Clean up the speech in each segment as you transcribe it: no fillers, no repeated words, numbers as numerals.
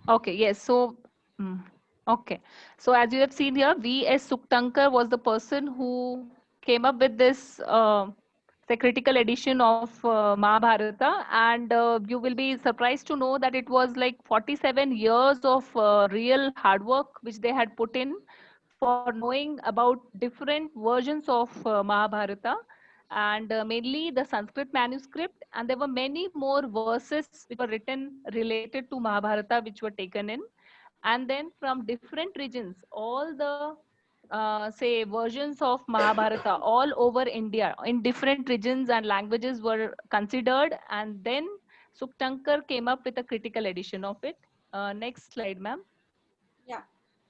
Okay, yes. So, mm, okay. So as you have seen here, V.S. Suktankar was the person who came up with this the critical edition of Mahabharata, and you will be surprised to know that it was like 47 years of real hard work which they had put in for knowing about different versions of Mahabharata, and mainly the Sanskrit manuscript, and there were many more verses which were written related to Mahabharata which were taken in, and then from different regions, all the say versions of Mahabharata all over India in different regions and languages were considered, and then Suktankar came up with a critical edition of it. Next slide, ma'am. Yeah.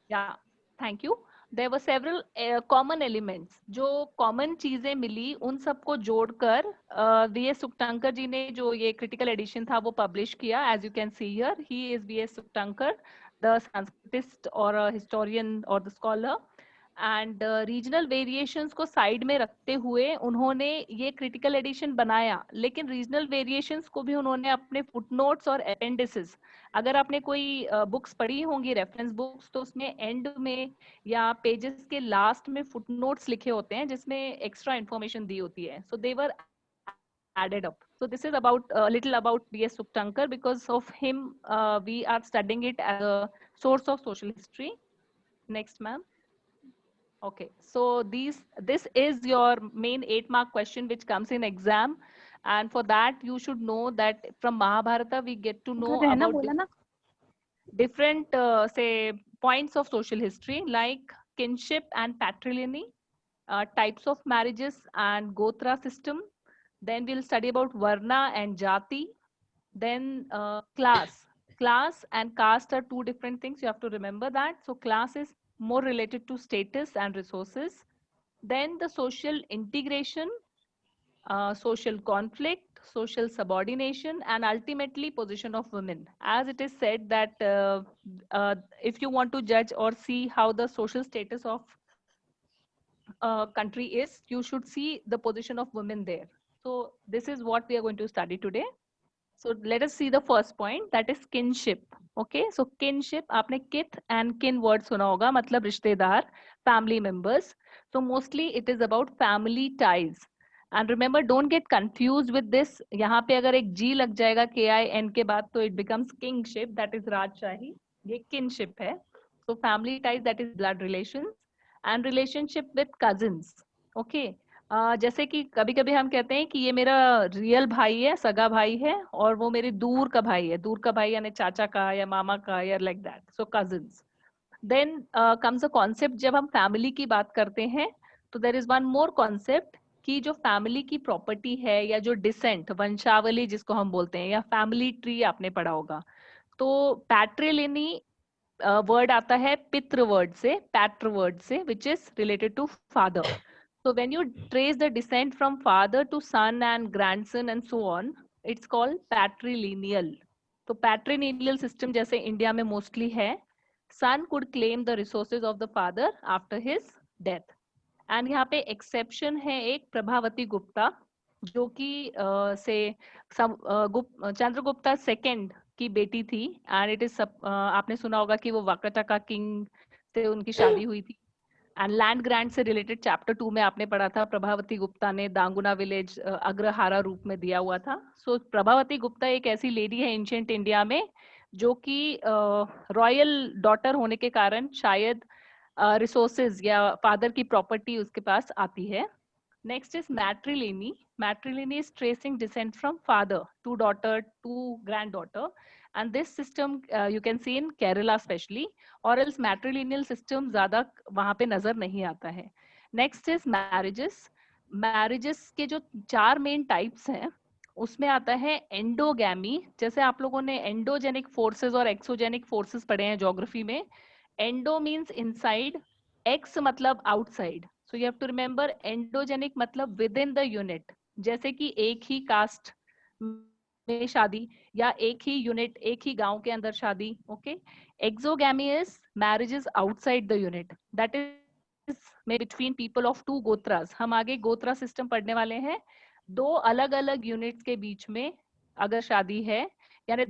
Yeah, thank you. There were several common elements. जो common चीजें मिली उन सबको जोड़कर V S सुक्टंकर जी ने जो ये critical edition था वो publish किया. As you can see here, he is V S Suktankar, the Sanskritist or a historian or the scholar. And regional variations को साइड में रखते हुए उन्होंने ये क्रिटिकल एडिशन बनाया, लेकिन रीजनल वेरिएशंस को भी उन्होंने अपने फुटनोट्स और अपेंडिसेस, अगर आपने कोई बुक्स पढ़ी होंगी रेफरेंस बुक्स, तो उसमें एंड में या पेजेस के लास्ट में फुटनोट्स लिखे होते हैं जिसमें एक्स्ट्रा इन्फॉर्मेशन दी होती है. सो दे वर added up. So this is about a little about B.S. Suktankar. Because of him, we are studying it as a source of social history. Next, ma'am. Okay, so this is your main 8 mark question which comes in exam, and for that you should know that from Mahabharata we get to know उधर रहना about बोला ना. different say points of social history like kinship and patrilineal, types of marriages and gotra system. Then we'll study about varna and jati. Then class and caste are two different things. You have to remember that. So class is more related to status and resources. Then the social integration, social conflict, social subordination, and ultimately position of women. As it is said that if you want to judge or see how the social status of country is, you should see the position of women there. So this is what we are going to study today. So let us see the first point, that is kinship. Okay, so kinship, आपने kith and kin word सुना होगा, मतलब रिश्तेदार, family members. So mostly it is about family ties. And remember, don't get confused with this. यहाँ पे अगर एक G लग जाएगा KIN के बाद, तो it becomes kingship, that is राजशाही. ये kinship है. So family ties, that is blood relations, and relationship with cousins. Okay. जैसे कि कभी कभी हम कहते हैं कि ये मेरा रियल भाई है, सगा भाई है, और वो मेरे दूर का भाई है. दूर का भाई यानी चाचा का या मामा का या like that. So cousins. Then comes a concept, जब हम फैमिली की बात करते हैं तो there is one more concept कि जो फैमिली की प्रॉपर्टी है या जो डिसेंट, वंशावली जिसको हम बोलते हैं, या फैमिली ट्री आपने पढ़ा होगा. तो पैट्रिलिनी वर्ड आता है पितृ वर्ड से, पैट्र वर्ड से, which is related to father. So when you trace the descent from father to son and grandson and so on, it's called patrilineal. तो patrilineal system जैसे इंडिया में मोस्टली है, son could claim the resources of the father after his death. And यहाँ पे exception है एक प्रभावती गुप्ता, जो कि से चंद्रगुप्ता सेकंड की बेटी थी. एंड इट इज आपने सुना होगा कि वो वाकाटका किंग से उनकी शादी हुई थी. एंड लैंड ग्रांट से रिलेटेड चैप्टर 2 में आपने पढ़ा था, प्रभावती गुप्ता ने दांगुना विलेज अग्रहारा रूप में दिया हुआ था. सो प्रभावती गुप्ता एक ऐसी लेडी है एंशिएंट इंडिया में जो कि रॉयल डॉटर होने के कारण शायद रिसोर्सेज या फादर की प्रॉपर्टी उसके पास आती है. Next is matriliny. Matriliny is tracing descent from father to daughter to granddaughter, and this system you can see in Kerala especially, or else matrilineal system ज्यादा वहां पे नजर नहीं आता है. Next is marriages. मैरिजेस के जो 4 main types हैं उसमें आता है एंडोगैमी. जैसे आप लोगों ने एंडोजेनिक फोर्सेस और एक्सोजेनिक फोर्सेस पढ़े हैं ज्योग्राफी में. एंडो मीन्स इनसाइड, एक्स मतलब outside. So you have to remember endogenic मतलब विद इन द यूनिट. जैसे कि एक ही कास्ट में शादी या एक ही यूनिट, एक ही गांव के अंदर शादी. Okay. Exogamy is marriages outside the unit, that is में बिटवीन पीपल ऑफ टू गोत्रास. हम आगे गोत्रा सिस्टम पढ़ने वाले हैं. 2 अलग अलग यूनिट्स के बीच में अगर शादी है यानी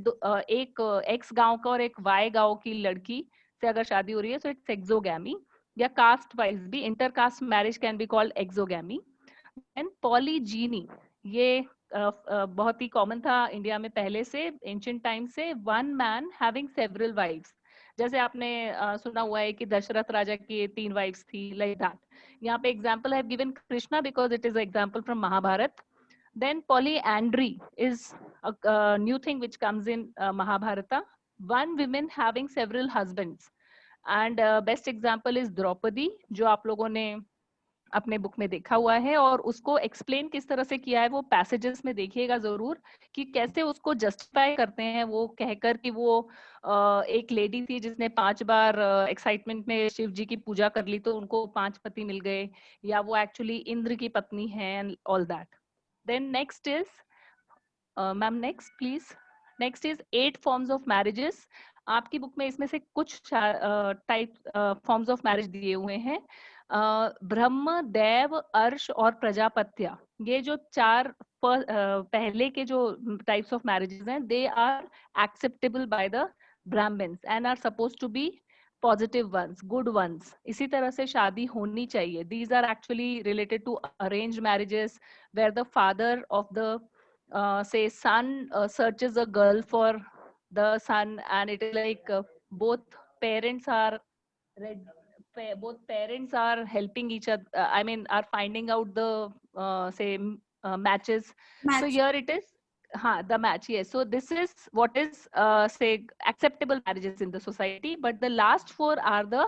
एक एक्स गांव का और एक वाई गांव की लड़की से अगर शादी हो रही है, so it's exogamy. या कास्ट वाइज भी intercaste marriage can be called exogamy. And polygyny, ये बहुत ही कॉमन था इंडिया में पहले से, एंशिएंट टाइम से. One man having several wives, जैसे आपने सुना हुआ है कि दशरथ राजा की 3 वाइफ्स थी, लाइक दैट. यहाँ पे एग्जांपल है given Krishna because it is example from Mahabharata. Then polyandry is a new thing which comes in Mahabharata. One woman having several husbands. And best example is Draupadi, जो आप लोगों ने अपने बुक में देखा हुआ है. और उसको एक्सप्लेन किस तरह से किया है वो पैसेजेस में देखिएगा जरूर, कि कैसे उसको जस्टिफाई करते हैं वो कहकर कि वो एक लेडी थी जिसने 5 बार एक्साइटमेंट में शिव जी की पूजा कर ली तो उनको 5 पति मिल गए, या वो एक्चुअली इंद्र की पत्नी है, and all that. Then next is ma'am, next please. Next is 8 forms of marriages. आपकी बुक में इसमें से कुछ टाइप फॉर्म्स ऑफ मैरिज दिए हुए हैं. ब्रह्म, देव, अर्श और प्रजापत्य, ये जो 4 पहले के जो टाइप्स ऑफ मैरिजेस हैं, they are acceptable by the Brahmins and are suppose to be positive ones, good ones. इसी तरह से शादी होनी चाहिए. These are actually related to arrange marriages where the father of the say son searches a girl for the son, and it is like both parents are read, both parents are helping each other, I mean are finding out the say matches. So Match. here it is, the match, yes. So this is what is say acceptable marriages in the society, but the last 4 are the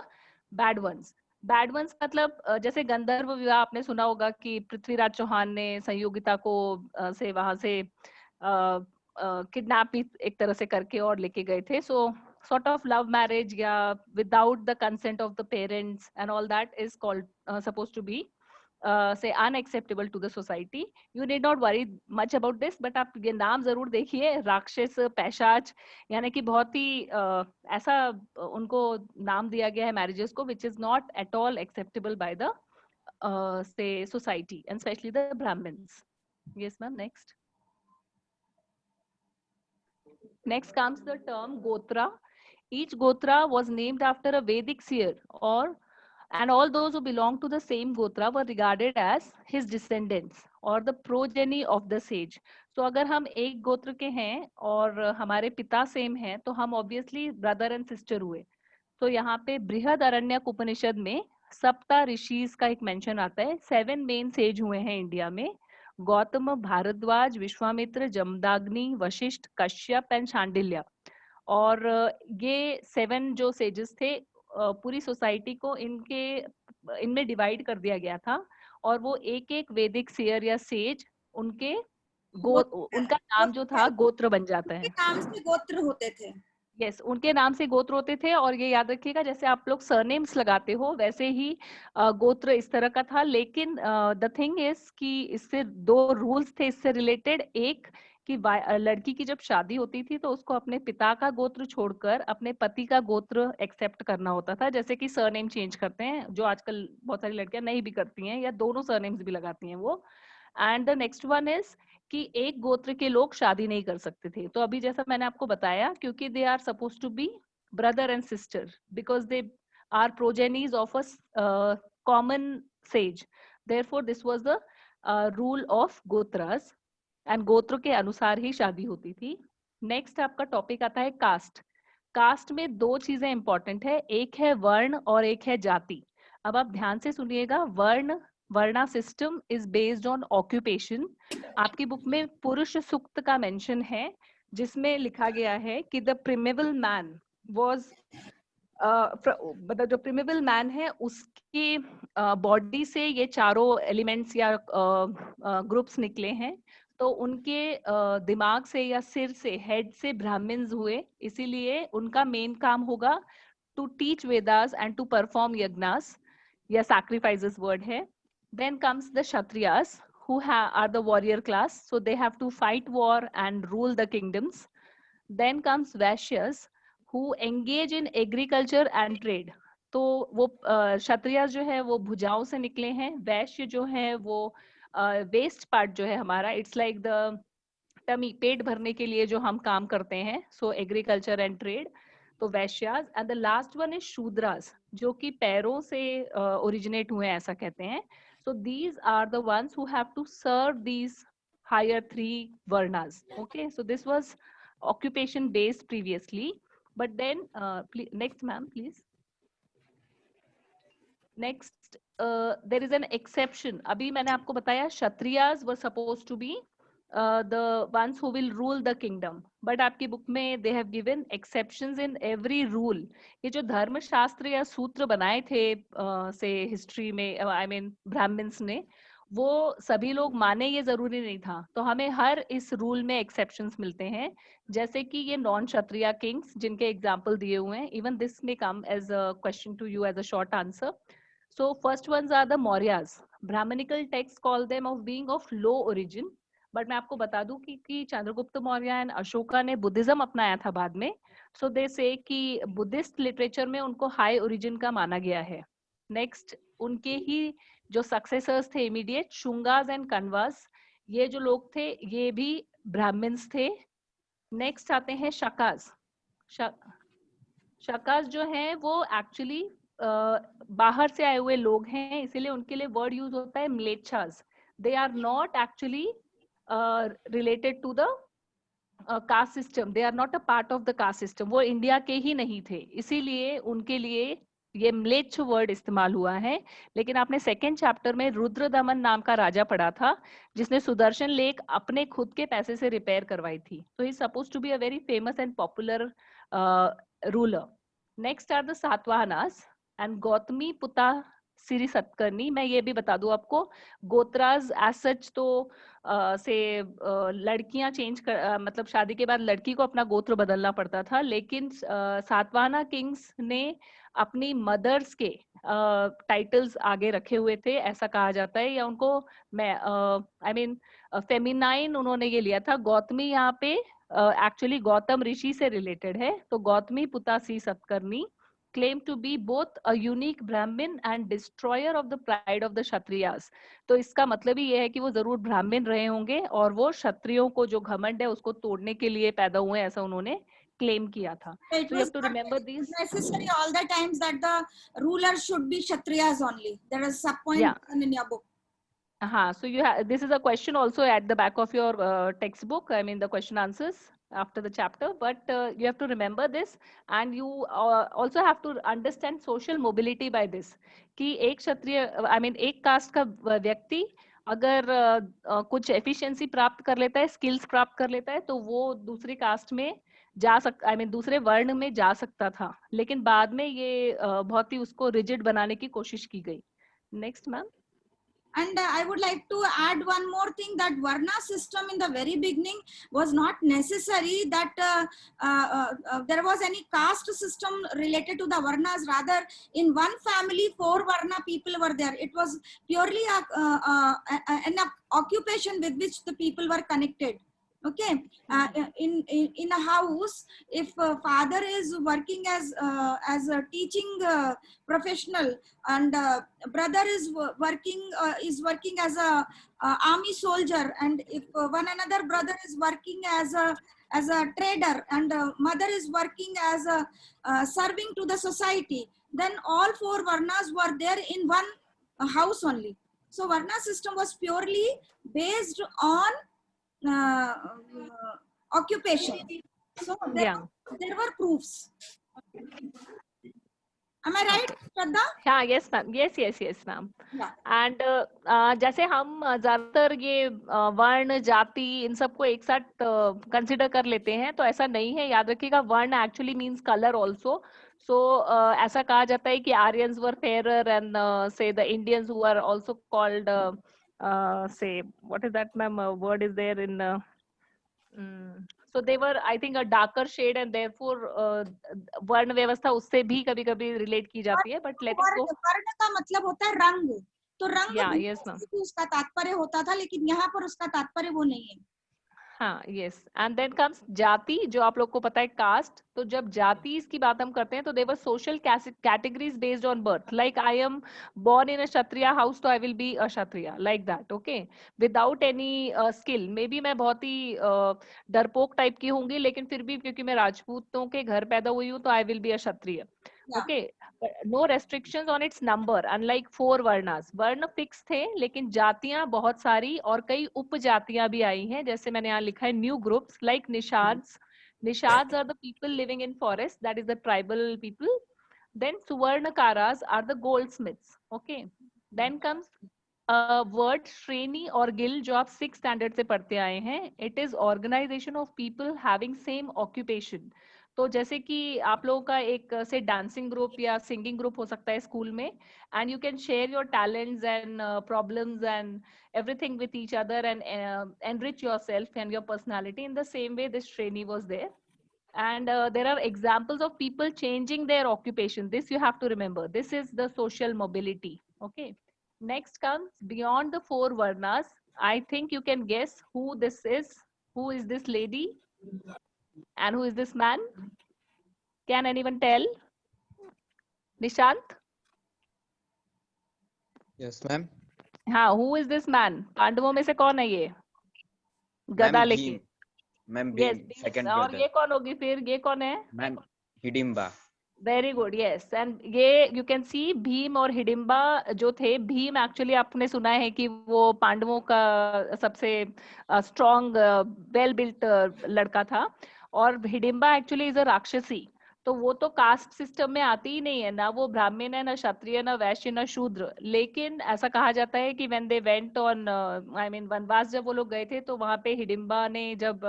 bad ones. Bad ones मतलब जैसे गंधर्व विवाह आपने सुना होगा कि पृथ्वीराज चौहान ने संयोगिता को से वहां से किडनैप भी एक तरह से करके और लेके गए थे. सो sort of love marriage, yeah, without the consent of the parents and all that is called supposed to be say unacceptable to the society. You need not worry much about this, but आप ये नाम जरूर देखिए, राक्षस, पैशाच, यानी कि बहुत ही ऐसा उनको नाम दिया गया है मैरिजेस को, which is not at all acceptable by the say society and especially the Brahmins. Yes ma'am, next. Next comes the term Gotra. Each Gotra was named after a Vedic seer, and all those who belonged to the same Gotra were regarded as his descendants or the progeny of the sage. So अगर हम एक गोत्र के हैं और हमारे पिता same हैं तो हम obviously brother and sister हुए. तो यहाँ पे बृहद अरण्यक उपनिषद में सप्ता ऋषिज का एक मेंशन आता है. 7 मेन सेज हुए हैं इंडिया में: गौतम, भारद्वाज, विश्वामित्र, जमदाग्नि, वशिष्ठ, कश्यप एंड शांडिल्य. और ये 7 जो सेजेस थे पूरी सोसाइटी को इनमें डिवाइड कर दिया गया था, और वो एक एक वैदिक सेयर या सेज उनके उनका नाम जो था गोत्र बन जाता है. नाम से गोत्र होते थे. यस, उनके नाम से गोत्र होते थे. और ये याद रखिएगा, जैसे आप लोग सरनेम्स लगाते हो वैसे ही गोत्र इस तरह का था. लेकिन द थिंग इज कि इससे 2 रूल्स थे इससे रिलेटेड. एक कि लड़की की जब शादी होती थी तो उसको अपने पिता का गोत्र छोड़कर अपने पति का गोत्र एक्सेप्ट करना होता था, जैसे कि सरनेम चेंज करते हैं, जो आजकल बहुत सारी लड़कियां नहीं भी करती हैं, या दोनों सरनेम्स भी लगाती हैं वो. And the next one is कि एक गोत्र के लोग शादी नहीं कर सकते थे. तो अभी जैसा मैंने आपको बताया, क्योंकि they are suppose to be brother and sister because they are progenies of a common sage, therefore this was the rule of gotras, and गोत्र के अनुसार ही शादी होती थी. नेक्स्ट आपका टॉपिक आता है कास्ट. कास्ट में 2 चीजें इंपॉर्टेंट है, एक है वर्ण और एक है जाति. अब आप ध्यान से सुनिएगा. Varna system is based on occupation. आपकी बुक में पुरुष सूक्त का मेंशन है जिसमें लिखा गया है कि द प्रिमेबल मैन वाज, मतलब जो प्रिमेबल मैन है उसकी बॉडी से ये चारों एलिमेंट्स या ग्रुप्स निकले हैं. तो उनके दिमाग से या सिर से, हेड से ब्राह्मण्स हुए, इसीलिए उनका मेन काम होगा to teach Vedas and to perform yajnas या सैक्रिफाइसेस वर्ड है. Then comes the Kshatriyas, who are the warrior class, so they have to fight war and rule the kingdoms. Then comes Vaishyas, who engage in agriculture and trade. तो वो क्षत्रिय जो है वो भुजाओं से निकले हैं. वैश्य जो है वो वेस्ट पार्ट जो है हमारा, इट्स लाइक द टमी पेट भरने के लिए जो हम काम करते हैं, सो एग्रीकल्चर एंड ट्रेड, तो Vaishyas. And the last one is Shudras, जो कि पैरों से ओरिजिनेट हुए हैं ऐसा कहते हैं. So these are the ones who have to serve these higher three varnas. Okay, so this was occupation based previously, but then next ma'am please. Next, there is an exception. अभी मैंने आपको बताया Kshatriyas were supposed to be the ones who will rule the kingdom, but आपकी book में they have given exceptions in every rule. ये जो धर्मशास्त्र या सूत्र बनाए थे से हिस्ट्री में, I mean ब्राह्मण्स ने, वो सभी लोग माने ये जरूरी नहीं था. तो हमें हर इस रूल में एक्सेप्शंस मिलते हैं, जैसे कि ये नॉन क्षत्रिय किंग्स जिनके एग्जाम्पल दिए हुए हैं. इवन दिस में come as a question to you as a short answer. So first ones are the Mauryas. Brahmanical texts call them of being of low origin. But मैं आपको बता दूं कि चंद्रगुप्त मौर्य एंड अशोका ने बुद्धिज्म अपनाया था बाद में. So they say कि बुद्धिस्ट लिटरेचर में उनको हाई ओरिजिन का माना गया है. नेक्स्ट, उनके ही जो सक्सेसर्स थे इमीडिएट, शुंगास एंड कन्वास, ये जो लोग थे ये भी ब्राह्मण्स थे. नेक्स्ट आते हैं शकास. शकास जो हैं वो एक्चुअली बाहर से आए हुए लोग हैं, इसीलिए उनके लिए वर्ड यूज होता है mlechchhas. They are not actually related to the caste system, they are not a part of the caste system. वो इंडिया के ही नहीं थे, इसीलिए उनके लिए ये म्लेच्छ वर्ड इस्तेमाल हुआ है. लेकिन आपने सेकेंड चैप्टर में रुद्रदमन नाम का राजा पढ़ा था जिसने सुदर्शन लेक अपने खुद के पैसे से रिपेयर करवाई थी. तो he suppose to be a very famous and popular ruler. Next are the Satavahanas and Gautami Puta Siri Satakarni. मैं ये भी बता दूं आपको, गोत्राज एज सच तो से लड़कियां चेंज कर मतलब शादी के बाद लड़की को अपना गोत्र बदलना पड़ता था, लेकिन सातवाहना किंग्स ने अपनी मदर्स के टाइटल्स आगे रखे हुए थे ऐसा कहा जाता है, या उनको आई मीन फेमिनाइन उन्होंने ये लिया था. गौतमी यहाँ पे एक्चुअली गौतम ऋषि से रिलेटेड है. तो गौतमी पुता सी Satakarni claim to be both a unique Brahmin and destroyer of the pride of the Kshatriyas. तो इसका मतलब ही ये है कि वो जरूर ब्राह्मण रहे होंगे और वो क्षत्रियों को जो घमंड है उसको तोड़ने के लिए पैदा हुए, ऐसा उन्होंने क्लेम किया था. It so you have to remember these. necessary all the times that the ruler should be Kshatriyas only. There is a point Yeah. in your book. So you have, this is a question also at the back of your textbook, I mean the question answers after the chapter, but you have to remember this, and you also have to understand social mobility by this, कि एक क्षत्रिय I mean एक cast का व्यक्ति अगर कुछ efficiency प्राप्त कर लेता है, स्किल्स प्राप्त कर लेता है, तो वो दूसरी कास्ट में जा सकता, आई मीन दूसरे वर्ण में जा सकता था. लेकिन बाद में ये बहुत ही उसको रिजिड बनाने की कोशिश की गई. Next ma'am. And I would like to add one more thing, that Varna system in the very beginning was not necessary that there was any caste system related to the Varnas. Rather, in one family, 4 Varna people were there. It was purely an occupation with which the people were connected. Okay, in a house, if father is working as a teaching professional, and brother is working as a army soldier, and if one another brother is working as a trader, and mother is working as a serving to the society, then all 4 varnas were there in one house only. So Varna system was purely based on occupation. So there were proofs. Am I right, Shraddha? हाँ, yes ma'am, yes ma'am. And जैसे हम ज्यादातर ये वर्ण जाति इन सबको एक साथ कंसिडर कर लेते हैं, तो ऐसा नहीं है. याद रखिएगा, varna actually means colour also. So ऐसा कहा जाता है कि Aryans were fairer and say the Indians who are also called say what is that ma'am word is there in so they were I think a darker shade, and therefore वर्ण व्यवस्था उससे भी कभी कभी रिलेट की जाती है. But let us गो. वर्ण का मतलब होता है रंग, तो रंग yes ma'am. उसका तात्पर्य होता था, लेकिन यहाँ पर उसका तात्पर्य वो नहीं है. हाँ, यस, एंड देन कम्स जाति, जो आप लोग को पता है कास्ट। तो जब जाति की बात हम करते हैं तो there were social categories based on birth, like I am born in a kshatriya house तो I will be a kshatriya, like that, okay, without any skill। May be मैं बहुत ही डरपोक टाइप की होंगी, लेकिन फिर भी क्योंकि मैं राजपूतों के घर पैदा हुई हूँ तो I will be a kshatriya, Yeah. okay। No restrictions on its number, unlike 4 varnas. वर्ण फिक्स थे, लेकिन जातियां बहुत सारी और कई उपजातियां भी आई हैं। जैसे मैंने यहाँ लिखा है new groups like Nishads. Nishads are the people living in forest, that is the tribal people. Then Suvarnakaras are the goldsmiths, okay. Then comes word shreni और गिल, जो आप 6th स्टैंडर्ड से पढ़ते आए हैं। It is organisation of people having same occupation. तो जैसे कि आप लोगों का एक से डांसिंग ग्रुप या सिंगिंग ग्रुप हो सकता है स्कूल में, and you can share your talents and problems and everything with each other and enrich yourself and your personality. In the same way, this Shreni was there. And there are examples of people changing their occupation. This you have to remember. This is the social mobility. Okay. Next comes beyond the 4 Varnas. I think you can guess who this is. Who is this lady? And who is this man? Can anyone tell? Nishant? Yes, ma'am. हाँ, who is this man? पांडवों में से कौन है ये? गदा Ma'am, लेके। Bhim. Ma'am, Yes, Bhim, Bhim। second और brother. ये कौन होगी फिर? ये कौन है? Ma'am, Hidimba. Very good, yes. And ये यू कैन सी भीम और हिडिंबा जो थे। भीम एक्चुअली आपने सुना है कि वो पांडवों का सबसे स्ट्रॉन्ग वेल बिल्ट लड़का था, और हिडिंबा एक्चुअली इज अ राक्षसी। तो वो तो कास्ट सिस्टम में आती ही नहीं है, ना वो ब्राह्मण है, ना क्षत्रिय, ना वैश्य, ना शूद्र। लेकिन ऐसा कहा जाता है कि when they went on I mean वनवास, जब वो लोग गए थे तो वहां पे हिडिंबा ने जब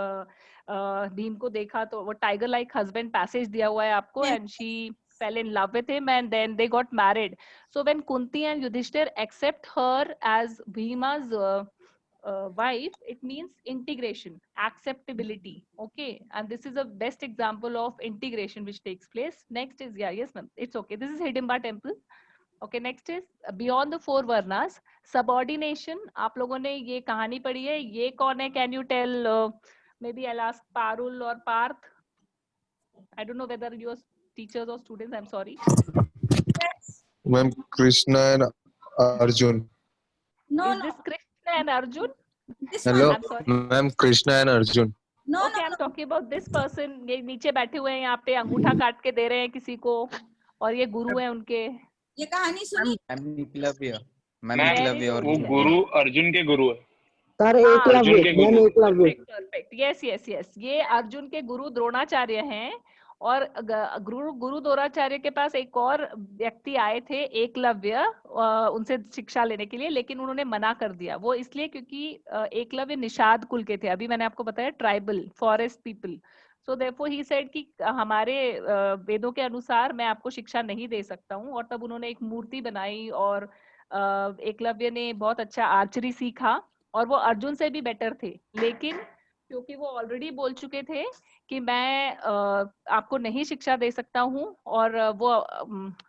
भीम को देखा तो वो टाइगर लाइक हस्बैंड पैसेज दिया हुआ है आपको, Yes. And she fell in love with him and then they got married. So when Kunti and Yudhishthir accept her as Bhima's wife, it means integration, acceptability, okay, and this is a best example of integration which takes place. Next is, yeah, yes ma'am, it's okay, this is Hidimba temple, okay। Next is beyond the 4 varnas, subordination। आप लोगों ने ये कहानी पढ़ी है, ये कौन है? Can you tell? Maybe I'll ask Parul or Parth. I don't know whether you're teachers or students, I'm sorry. Ma'am, Krishna and Arjun. No, Is no. this Krishna and Arjun? This Hello, one. I'm sorry. ma'am, Krishna and Arjun. No, Okay, no, I'm no. talking about this person। ये नीचे बैठे हुए हैं, यहाँ पे अंगूठा काट के दे रहे हैं किसी को, और ये गुरु है उनके। ये कहानी सुनी। Ma'am, Eklavya. Ma'am, Ma'am, Eklavya और वो Bhim. गुरु अर्जुन के गुरु है। सर हाँ, अर्जुन के गुरु। Perfect perfect, yes yes yes. ये अर्जुन के गुरु द्रोणाचार्य हैं, और गुरु द्रोणाचार्य के पास एक और व्यक्ति आए थे, एकलव्य, उनसे शिक्षा लेने के लिए, लेकिन उन्होंने मना कर दिया। वो इसलिए क्योंकि एकलव्य निषाद कुल के थे, अभी मैंने आपको बताया tribal forest people. So therefore he said कि हमारे वेदों के अनुसार मैं आपको शिक्षा नहीं दे सकता हूँ। और तब उन्होंने एक मूर्ति बनाई, और एकलव्य ने बहुत अच्छा आर्चरी सीखा, और वो अर्जुन से भी बेटर थे। लेकिन क्योंकि वो ऑलरेडी बोल चुके थे कि मैं आपको नहीं शिक्षा दे सकता हूँ, और वो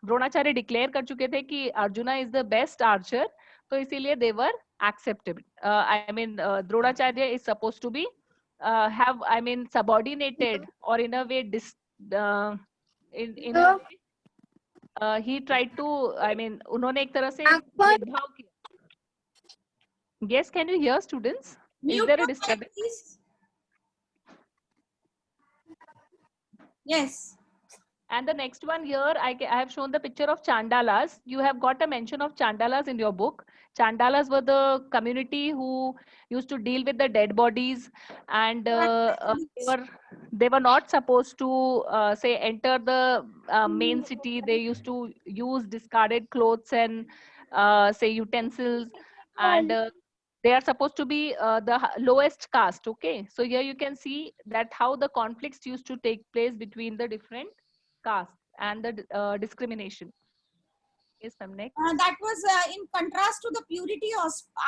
द्रोणाचार्य डिक्लेयर कर चुके थे कि Arjuna is the best archer, तो इसीलिए they were acceptable. I mean Dronacharya is suppose to be have, I mean, subordinated, or in a way in a way, he tried to, I mean, उन्होंने एक तरह से भेदभाव किया। Yes, can you hear students? Is Mute there a your mic, disturbance? please. Yes. And the next one here, I have shown the picture of Chandalas. You have got a mention of Chandalas in your book. Chandalas were the community who used to deal with the dead bodies, and they were not supposed to say enter the main city. They used to use discarded clothes and say utensils, and they are supposed to be the lowest caste. Okay, so here you can see that how the conflicts used to take place between the different caste and the discrimination. Yes, ma'am. Next. That was in contrast to the purity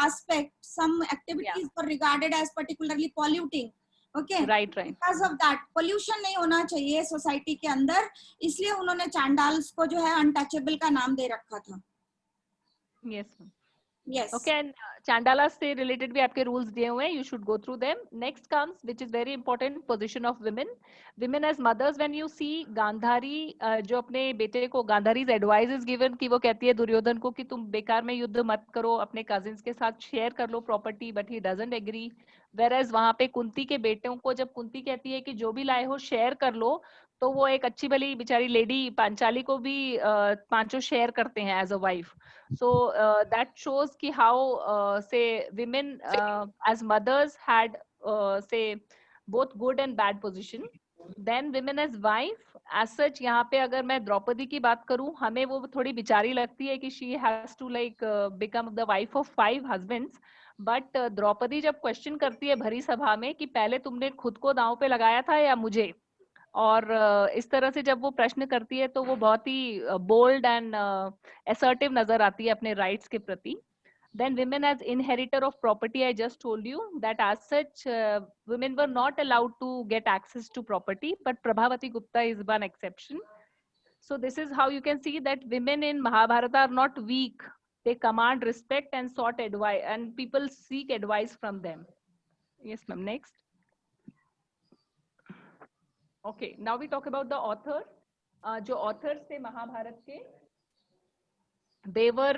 aspect. Some activities were regarded as particularly polluting. Okay. Right, right. Because of that, pollution नहीं होना चाहिए society के अंदर, इसलिए उन्होंने चांडाल्स को जो है अनटचेबल का नाम दे रखा था। Yes, ma'am. Yes. Okay, and Chandala से related भी आपके rules दिए हुए हैं. You should go through them. Next comes, which is very important, position of women. Women as mothers, when you see Gandhari, जो अपने बेटे को Gandhari's advice is given कि वो कहती है दुर्योधन को कि तुम बेकार में युद्ध मत करो, अपने cousins के साथ share कर लो property, but he doesn't agree. Whereas वहाँ पे कुंती के बेटों को जब कुंती कहती है कि जो भी लाए हो share कर लो, तो वो एक अच्छी भली बेचारी लेडी पांचाली को भी पांचों शेयर करते हैं as a wife. So that shows ki how say women as mothers had say both good and bad position. Then women as wife as such, यहाँ पे अगर मैं द्रौपदी की बात करूं, हमें वो थोड़ी बिचारी लगती है कि she has to like become the wife of 5 husbands. But Draupadi जब क्वेश्चन करती है भरी सभा में कि पहले तुमने खुद को दांव पे लगाया था या मुझे, और इस तरह से जब वो प्रश्न करती है तो वो बहुत ही बोल्ड एंड assertive नजर आती है अपने राइट्स के प्रति. Then women as inheritor of property, I just told you that as such women were not allowed to get access to property, but Prabhavati Gupta is one exception. So this is how you can see that women in Mahabharata are not weak. They command respect and sought advice, and people seek advice from them. Yes, ma'am. Next. Okay, now we talk about the author. जो authors थे महाभारत के, they were,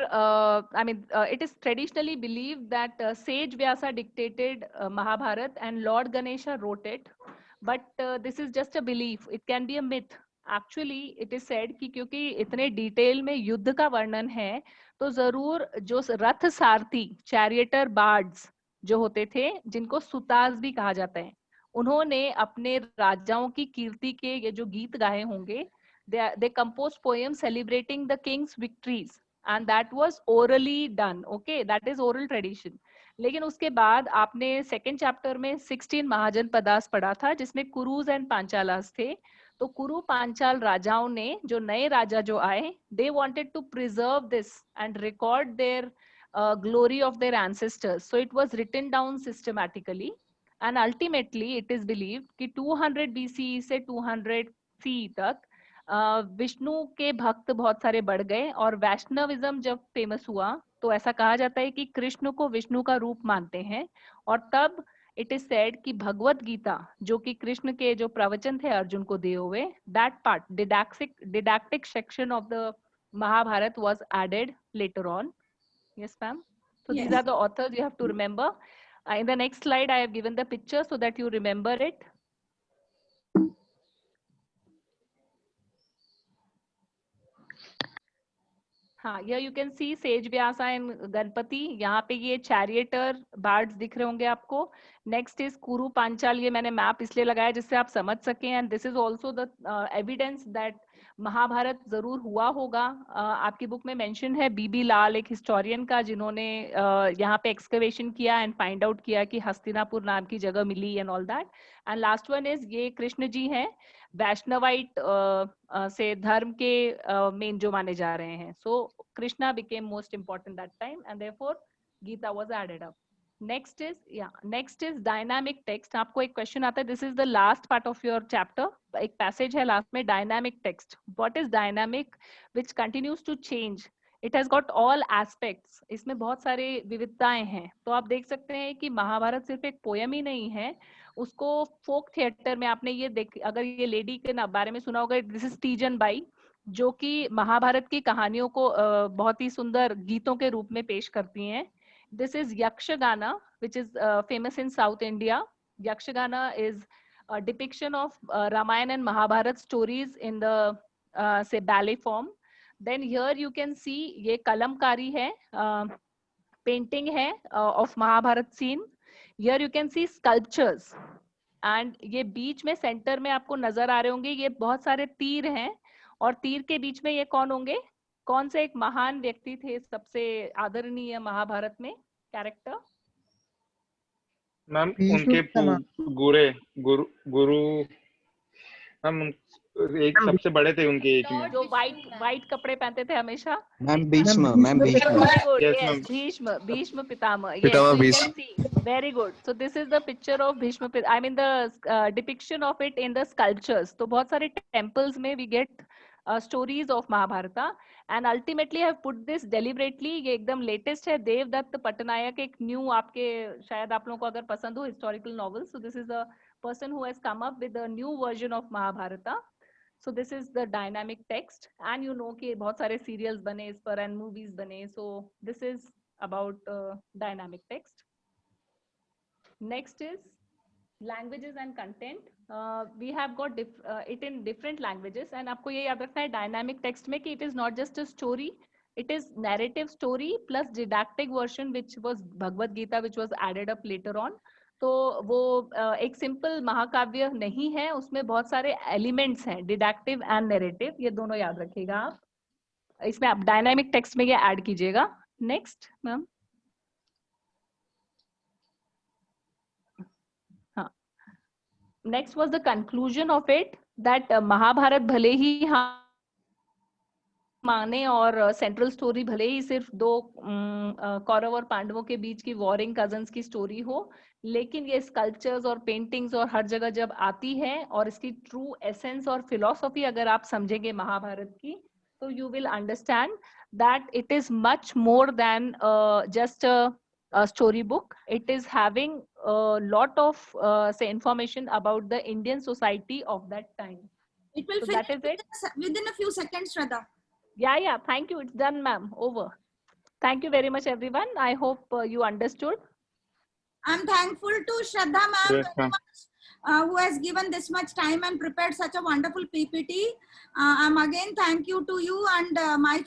it is traditionally believed that sage Vyasa dictated Mahabharat and Lord Ganesha wrote it. But this is just a belief. It can be a myth. Actually, it is said कि क्योंकि इतने detail में युद्ध का वर्णन है, तो जरूर जो रथ सारथी, चैरियटर बार्ड्स जो होते थे, जिनको सुताज भी कहा जाता है, उन्होंने अपने राजाओं की कीर्ति के ये जो गीत गाए होंगे, they composed poems celebrating the king's victories, and that was orally done. Okay, that is oral tradition. लेकिन उसके बाद आपने सेकेंड चैप्टर में 16 महाजनपदास पढ़ा था, जिसमें कुरुज एंड पांचालास थे. तो कुरु पांचाल राजाओं ने, जो नए राजा जो आए, they wanted to preserve this and record their glory of their ancestors. So it was written down systematically. And ultimately it is believed कि 200 BCE से 200 CE तक विष्णु के भक्त बहुत सारे बढ़ गए, और वैष्णविज्म जब फेमस हुआ तो ऐसा कहा जाता है कि कृष्ण को विष्णु का रूप मानते हैं. और तब इट इज सेड कि भगवत गीता, जो कि कृष्ण के जो प्रवचन थे अर्जुन को दिए हुए, that part, didactic section of the Mahabharata was added later on. Yes, ma'am. So these are the authors you have to remember. In the next slide, I have given the picture so that you remember it. हाँ, here you can see Sage Vyasa and Ganpati. यहाँ पे ये charioteer birds दिख रहे होंगे आपको. Next is कुरु पांचाल. ये मैंने मैप इसलिए लगाया जिससे आप समझ सकें. And this is also the evidence that Mahabharata जरूर हुआ होगा. आपकी बुक में मेंशन है बीबी लाल, एक हिस्टोरियन का, जिन्होंने यहाँ पे एक्सकवेशन किया एंड फाइंड आउट किया कि हस्तिनापुर नाम की जगह मिली and all that. And last one is ये कृष्ण जी हैं, वैष्णवाइट से धर्म के मेन जो माने जा रहे हैं. सो Krishna became most important that time, and therefore Gita was added up. Next is dynamic text. आपको एक क्वेश्चन आता है. This is the last part of your chapter. एक पैसेज है लास्ट में, dynamic text. What is dynamic? Which continues to change. It has got all aspects. इसमें बहुत सारे विविधताएं हैं. तो आप देख सकते हैं कि महाभारत सिर्फ एक पोयम ही नहीं है, उसको फोक थिएटर में आपने ये देख, अगर ये लेडी के बारे में सुना होगा, दिस इज तीजन बाई, जो कि महाभारत की कहानियों को बहुत ही सुंदर गीतों के रूप में पेश करती हैं. This is Yakshagana, which is famous in South India. Yakshagana is a depiction of Ramayana and Mahabharata stories in the say ballet form. Then here you can see ये कलमकारी है, painting है of Mahabharata scene. Here you can see sculptures. And ये बीच में centre में आपको नजर आ रहे होंगे, ये बहुत सारे तीर हैं, और तीर के बीच में ये कौन होंगे? कौन से एक महान व्यक्ति थे सबसे आदरणीय महाभारत में कैरेक्टर? मैम उनके गुरु मैम एक सबसे बड़े थे उनके एज में, जो वाइट कपड़े पहनते थे हमेशा. Ma'am Bhishma. Bhishma Pitamah. Pitama Yes, Bhishma. you can see. Very good. So this is the picture of Bhishma. I mean the depiction of it in the sculptures. तो बहुत सारे temples में we get stories of Mahabharata, and ultimately I have put this deliberately. ये एकदम latest है, देवदत्त पट्टनायक, एक new, आपके शायद आप लोगों को अगर पसंद हो historical novels, so this is a person who has come up with a new version of Mahabharata. So this is the dynamic text, and you know कि बहुत सारे serials बने इस पर and movies बने, so this is about dynamic text. Next is languages and content. We have got it in different languages, and आपको ये याद रखना है dynamic text में कि it is not just a story, it is narrative story plus didactic version which was Bhagavad Gita, which was added up later on. तो वो एक सिंपल महाकाव्य नहीं है, उसमें बहुत सारे एलिमेंट्स हैं, डिडक्टिव एंड नैरेटिव, ये दोनों याद रखिएगा आप. इसमें आप डायनामिक टेक्स्ट में ये ऐड कीजिएगा. Next ma'am. हाँ, next was the conclusion of it that Mahabharata भले ही माने और सेंट्रल स्टोरी भले ही सिर्फ दो कौरव और पांडवों के बीच की वॉरिंग कजन्स की स्टोरी हो, लेकिन ये स्कल्पचर्स और पेंटिंग्स और हर जगह जब आती है और इसकी ट्रू एसेंस और फिलॉसफी अगर आप समझेंगे महाभारत की, तो you will understand that it is much more than just a story book. It is having a lot of say information about the Indian society of that time. It will So finish that is it. within a few seconds, Shraddha. Yeah, thank you. It's done, ma'am. Over. Thank you very much, everyone. I hope you understood. I'm thankful to Shraddha ma'am, Yes, ma'am. who has given this much time and prepared such a wonderful PPT. I'm again thank you to you and my